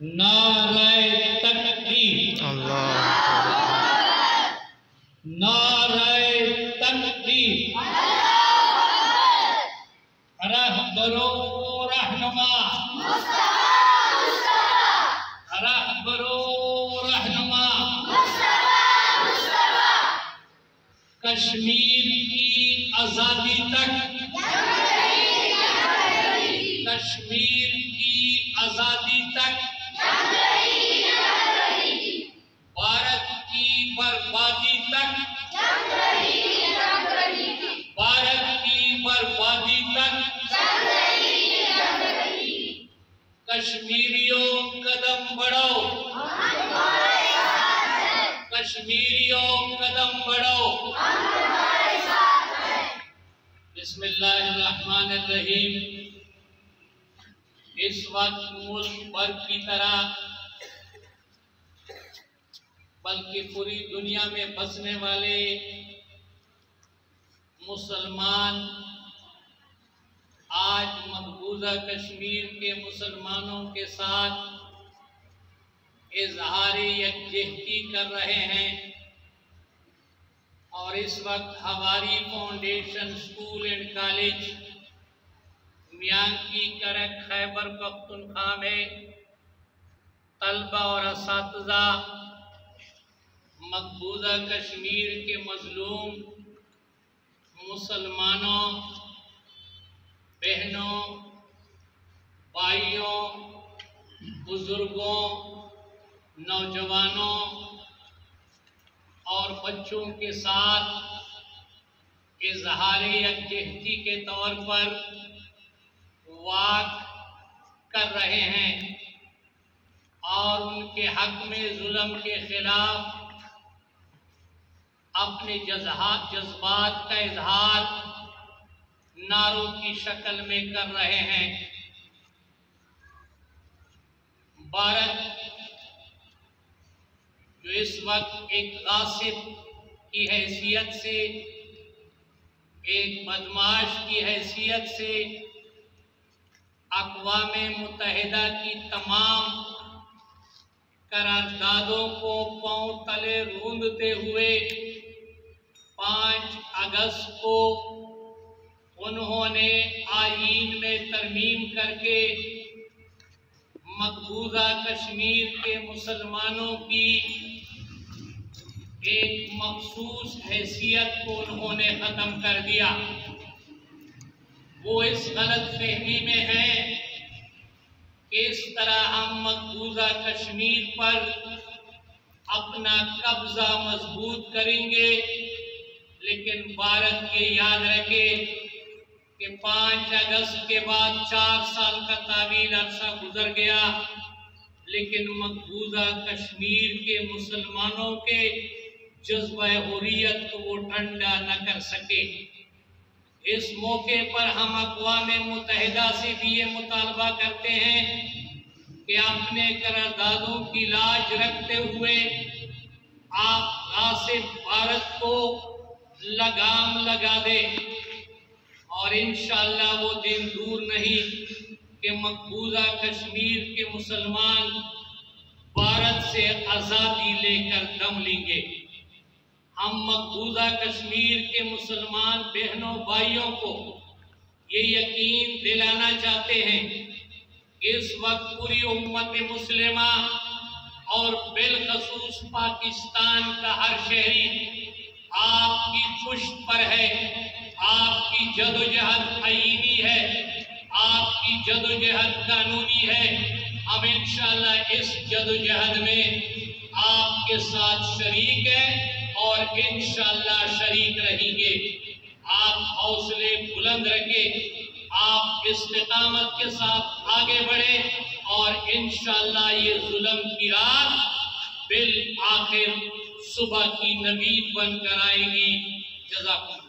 نعرہ تکبیر، نعرہ تکبیر، رہبر و رہنما، رہبر و رہنما، کشمیر کی آزادی تک، کشمیر کی آزادی تک، بھارت کی بربادی تک، بھارت کی بربادی تک، کشمیریوں قدم بڑھو، کشمیریوں قدم بڑھو۔ بسم اللہ الرحمن الرحیم۔ اس وقت ملک بھر کی طرح بلکہ پوری دنیا میں بسنے والے مسلمان آج مقبوضہ کشمیر کے مسلمانوں کے ساتھ اظہار یکجہتی کر رہے ہیں، اور اس وقت ہماری فاؤنڈیشن اسکول اینڈ کالج میان کی کرک خیبر پختونخوا میں طلبہ اور اساتذہ مقبوضہ کشمیر کے مظلوم مسلمانوں، بہنوں، بھائیوں، بزرگوں، نوجوانوں اور بچوں کے ساتھ اظہار یکجہتی کے طور پر واک کر رہے ہیں، اور ان کے حق میں ظلم کے خلاف اپنے جذبات کا اظہار نعروں کی شکل میں کر رہے ہیں۔ بھارت جو اس وقت ایک غاصب کی حیثیت سے، ایک بدمعاش کی حیثیت سے اقوام متحدہ کی تمام قراردادوں کو پاؤں تلے روندتے ہوئے 5 اگست کو انہوں نے آئین میں ترمیم کر کے مقبوضہ کشمیر کے مسلمانوں کی ایک مخصوص حیثیت کو انہوں نے ختم کر دیا۔ وہ اس غلط فہمی میں ہیں کہ اس طرح ہم مقبوضہ کشمیر پر اپنا قبضہ مضبوط کریں گے، لیکن بھارت یہ یاد رکھے کہ 5 اگست کے بعد 4 سال کا طویل عرصہ گزر گیا، لیکن مقبوضہ کشمیر کے مسلمانوں کے جذبہ حریت کو وہ ٹھنڈا نہ کر سکے۔ اس موقع پر ہم اقوام متحدہ سے بھی یہ مطالبہ کرتے ہیں کہ اپنے قراردادوں کی لاج رکھتے ہوئے آپ غاصب بھارت کو لگام لگا دیں، اور انشاءاللہ وہ دن دور نہیں کہ مقبوضہ کشمیر کے مسلمان بھارت سے آزادی لے کر دم لیں گے۔ ہم مقبوضہ کشمیر کے مسلمان بہنوں بھائیوں کو یہ یقین دلانا چاہتے ہیں کہ اس وقت پوری امت مسلمہ اور بالخصوص پاکستان کا ہر شہری آپ کی پشت پر ہے، آپ کی جدوجہد آئینی ہے، آپ کی جدوجہد قانونی ہے۔ ہم انشاءاللہ اس جدوجہد میں آپ کے ساتھ شریک ہیں اور انشاءاللہ شریک رہیں گے۔ آپ حوصلے بلند رکھیں، آپ استقامت کے ساتھ آگے بڑھیں، اور انشاءاللہ یہ ظلم کی رات بالآخر صبح کی نوید بن کر آئے گی۔ جزاکم اللہ۔